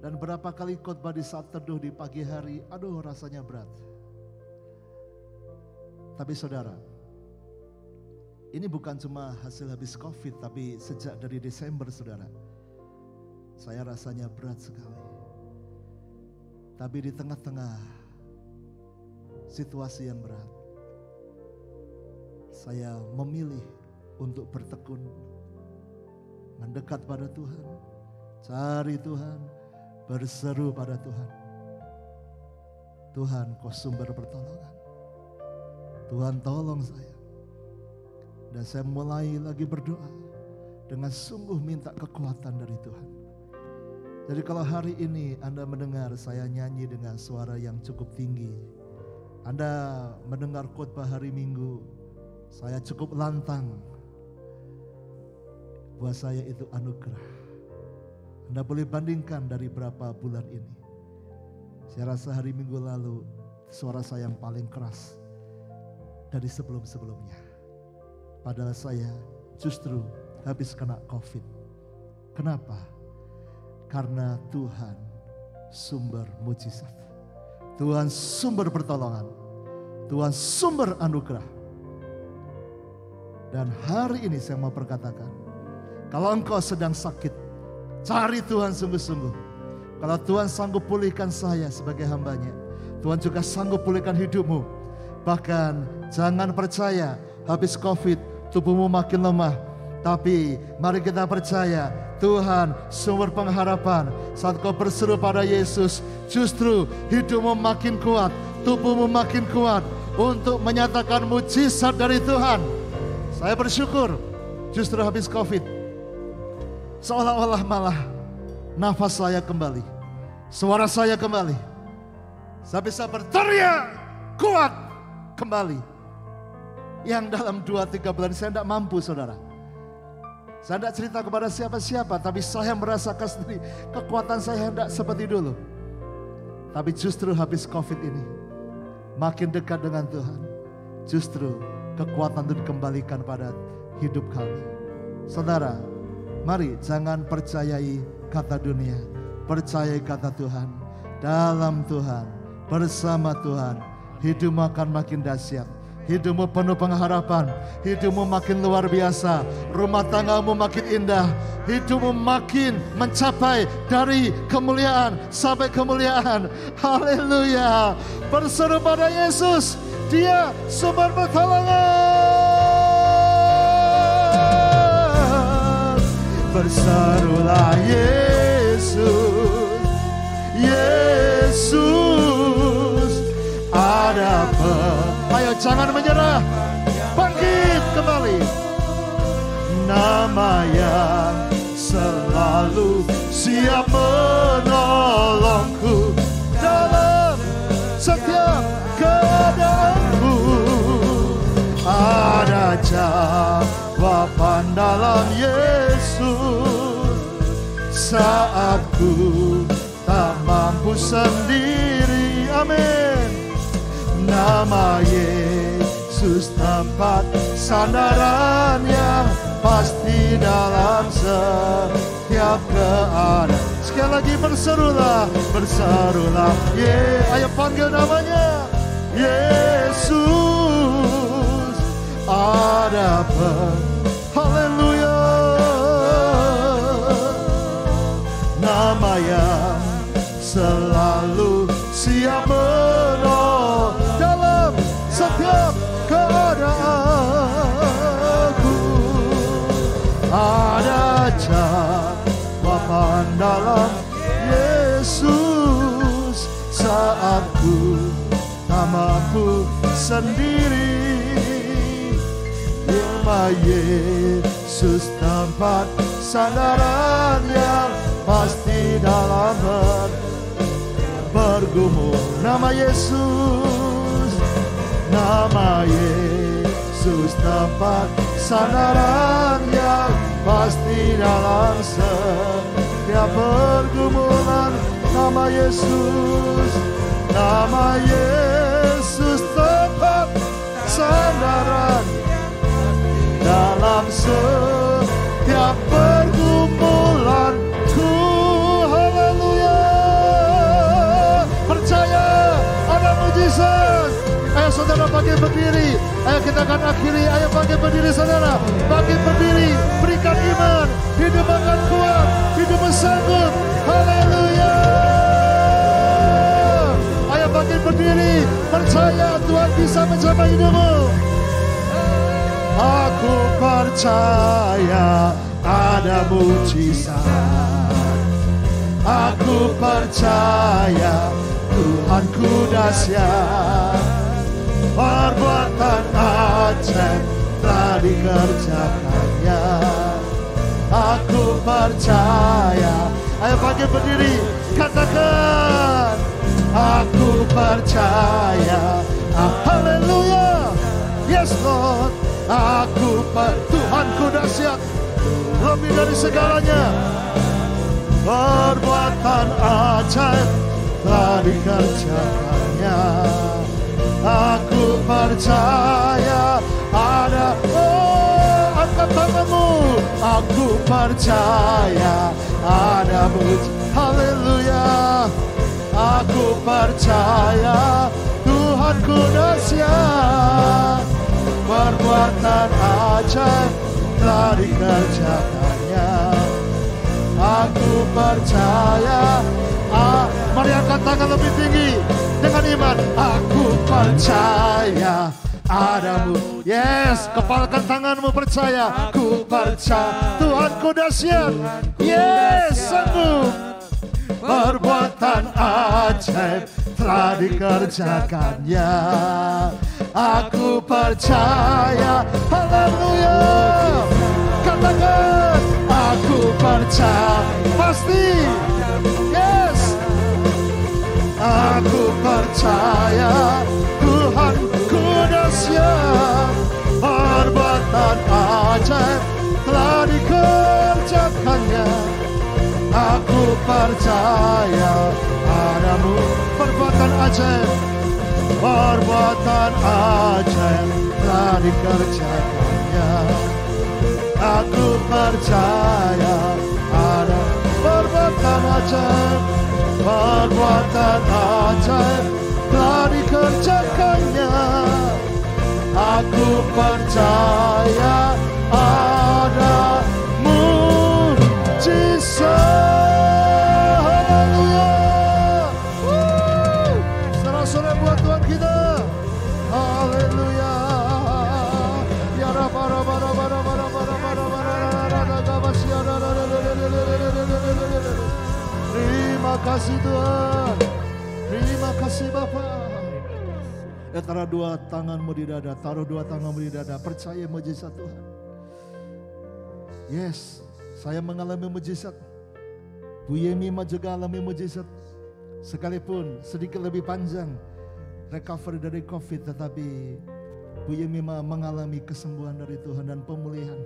Dan berapa kali khotbah di saat teduh di pagi hari, aduh rasanya berat. Tapi saudara, ini bukan cuma hasil habis COVID, tapi sejak dari Desember, saudara, saya rasanya berat sekali. Tapi di tengah-tengah situasi yang berat, saya memilih untuk bertekun, mendekat pada Tuhan, cari Tuhan, berseru pada Tuhan. Tuhan, Kau sumber pertolongan. Tuhan, tolong saya. Dan saya mulai lagi berdoa dengan sungguh minta kekuatan dari Tuhan. Jadi kalau hari ini Anda mendengar saya nyanyi dengan suara yang cukup tinggi, Anda mendengar khotbah hari Minggu, saya cukup lantang, buat saya itu anugerah. Anda boleh bandingkan dari berapa bulan ini. Saya rasa hari Minggu lalu suara saya yang paling keras dari sebelum-sebelumnya. Padahal saya justru habis kena COVID. Kenapa? Karena Tuhan sumber mujizat. Tuhan sumber pertolongan. Tuhan sumber anugerah. Dan hari ini saya mau perkatakan, kalau engkau sedang sakit, cari Tuhan sungguh-sungguh. Kalau Tuhan sanggup pulihkan saya sebagai hambanya, Tuhan juga sanggup pulihkan hidupmu. Bahkan jangan percaya habis COVID tubuhmu makin lemah. Tapi mari kita percaya Tuhan sumber pengharapan. Saat kau berseru pada Yesus, justru hidupmu makin kuat, tubuhmu makin kuat untuk menyatakan mujizat dari Tuhan. Saya bersyukur justru habis COVID, seolah-olah malah nafas saya kembali, suara saya kembali. Saya bisa berteriak kuat kembali. Yang dalam 2-3 bulan saya tidak mampu, saudara. Saya tidak cerita kepada siapa-siapa, tapi saya merasakan sendiri kekuatan saya tidak seperti dulu. Tapi justru habis COVID ini, makin dekat dengan Tuhan, justru kekuatan itu dikembalikan pada hidup kami. Saudara, mari jangan percayai kata dunia, percayai kata Tuhan. Dalam Tuhan, bersama Tuhan, hidupmu akan makin dahsyat. Hidupmu penuh pengharapan, hidupmu makin luar biasa, rumah tanggamu makin indah, hidupmu makin mencapai dari kemuliaan sampai kemuliaan. Haleluya. Berseru pada Yesus, Dia sumber pertolongan. Berserulah Yesus, Yesus ada Ayo jangan menyerah, bangkit kembali. Nama yang selalu siap menolongku dalam setiap keadaanku. Ada jawaban dalam Yesus saat ku tak mampu sendiri. Amin. Nama Yesus tempat sandaran yang pasti dalam setiap keadaan. Sekali lagi berserulah, berserulah, ayo panggil namanya. Yesus ada haleluya. Nama yang selalu siap menolong dalam setiap keadaanku. Ada jawaban dalam Yesus saat ku tak mampu sendiri. Nama Yesus tempat sandaran yang pasti dalam bergumul. Nama Yesus, nama Yesus tempat sandaran yang pasti dalam setiap pergumulan. Nama Yesus, nama Yesus tempat sandaran dalam setiap pergumulanku. Haleluya. Percaya ada mujizat. Ayo saudara bangkit berdiri. Ayo kita akan akhiri. Ayo bangkit berdiri saudara. Bangkit berdiri. Berikan iman. Hidup akan kuat. Hidup sanggup. Haleluya. Ayo bangkit berdiri. Percaya Tuhan bisa mencapai hidupmu. Aku percaya ada mujizat. Aku percaya Tuhanku dahsyat. Perbuatan ajaib telah dikerjakannya. Aku percaya. Ayo bangkit berdiri. Katakan. Aku percaya. Haleluya. Yes Lord. Tuhanku dahsyat. Lebih dari segalanya. Perbuatan ajaib telah dikerjakannya. Aku percaya ada. Angkat tanganmu. Aku percaya ada mujizat. Haleluya. Aku percaya Tuhanku dahsyat. Perbuatan ajaib telah dikerjakannya. Aku percaya. Mari angkat tangan lebih tinggi dengan iman. Aku percaya adamu. Yes, kepalkan tanganmu percaya. Aku percaya Tuhanku dahsyat. Yes, sanggup. Perbuatan ajaib telah dikerjakannya. Aku percaya. Haleluya. Katakan. Aku percaya. Pasti. Yes. Aku percaya Tuhan ku dahsyat, perbuatan ajaib telah dikerjakannya. Aku percaya padamu, perbuatan ajaib, perbuatan ajaib telah dikerjakannya. Aku percaya ada perbuatan ajaib, perbuatan ajaib telah dikerjakannya. Aku percaya ada mujizat. Haleluya. Sorak-sorai buat Tuhan kita. Haleluya. Ya terima kasih Tuhan. Terima kasih Bapa. Taruh dua tanganmu di dada, taruh dua tanganmu di dada, percaya mujizat Tuhan. Yes, saya mengalami mujizat. Bu Yemi juga alami mujizat. Sekalipun sedikit lebih panjang recovery dari COVID, tetapi Bu Yemi mengalami kesembuhan dari Tuhan dan pemulihan.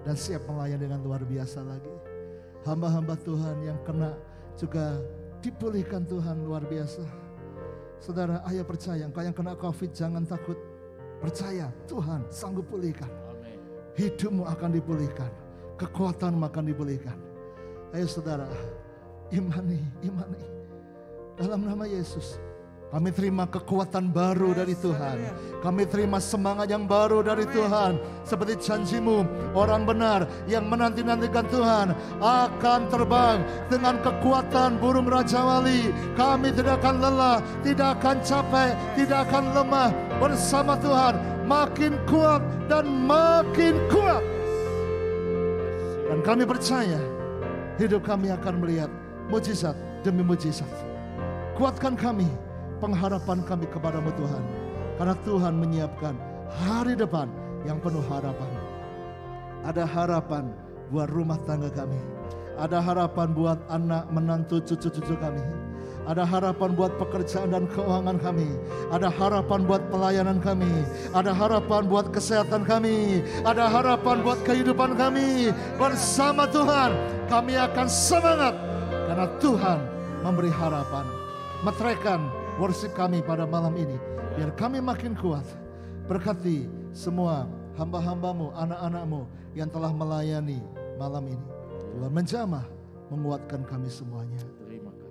Dan siap melayani dengan luar biasa lagi. Hamba-hamba Tuhan yang kena juga dipulihkan Tuhan luar biasa. Saudara, ayo percaya, engkau yang kena COVID jangan takut. Percaya, Tuhan sanggup pulihkan. Hidupmu akan dipulihkan, kekuatanmu akan dipulihkan. Ayo saudara, imani. Dalam nama Yesus, kami terima kekuatan baru dari Tuhan. Kami terima semangat yang baru dari Tuhan. Seperti janjimu, orang benar yang menanti-nantikan Tuhan akan terbang dengan kekuatan burung Raja Wali. Kami tidak akan lelah, tidak akan capek, tidak akan lemah. Bersama Tuhan makin kuat dan makin kuat. Dan kami percaya hidup kami akan melihat mujizat demi mujizat. Kuatkan kami, pengharapan kami kepadamu Tuhan. Karena Tuhan menyiapkan hari depan yang penuh harapan. Ada harapan buat rumah tangga kami. Ada harapan buat anak, menantu, cucu-cucu kami. Ada harapan buat pekerjaan dan keuangan kami. Ada harapan buat pelayanan kami. Ada harapan buat kesehatan kami. Ada harapan buat kehidupan kami. Bersama Tuhan kami akan semangat. Karena Tuhan memberi harapan. Meteraikan worship kami pada malam ini. Biar kami makin kuat. Berkati semua hamba-hambamu, anak-anakmu yang telah melayani malam ini. Tuhan menjamah, menguatkan kami semuanya.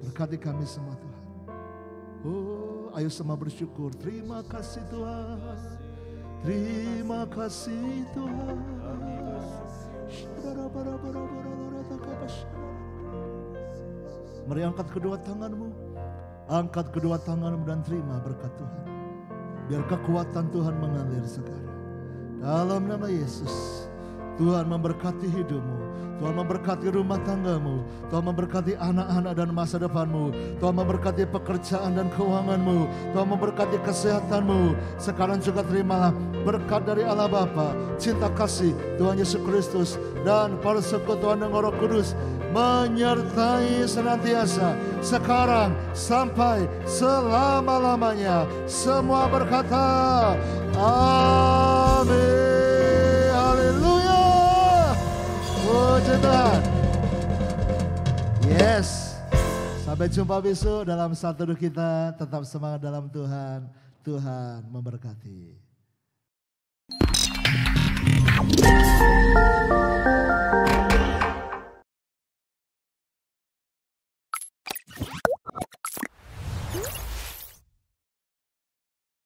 Berkati kami semua Tuhan. Oh, ayo semua bersyukur. Terima kasih Tuhan. Terima kasih Tuhan. Mari angkat kedua tanganmu. Angkat kedua tanganmu dan terima berkat Tuhan. Biar kekuatan Tuhan mengalir sekarang. Dalam nama Yesus, Tuhan memberkati hidupmu. Tuhan memberkati rumah tanggamu. Tuhan memberkati anak-anak dan masa depanmu. Tuhan memberkati pekerjaan dan keuanganmu. Tuhan memberkati kesehatanmu. Sekarang juga terimalah berkat dari Allah Bapa, cinta kasih Tuhan Yesus Kristus, dan persekutuan dengan Roh Kudus menyertai senantiasa sekarang sampai selama-lamanya. Semua berkata amin. Haleluya. Puji Tuhan. Yes. Sampai jumpa besok dalam satu teduh kita. Tetap semangat dalam Tuhan. Tuhan memberkati.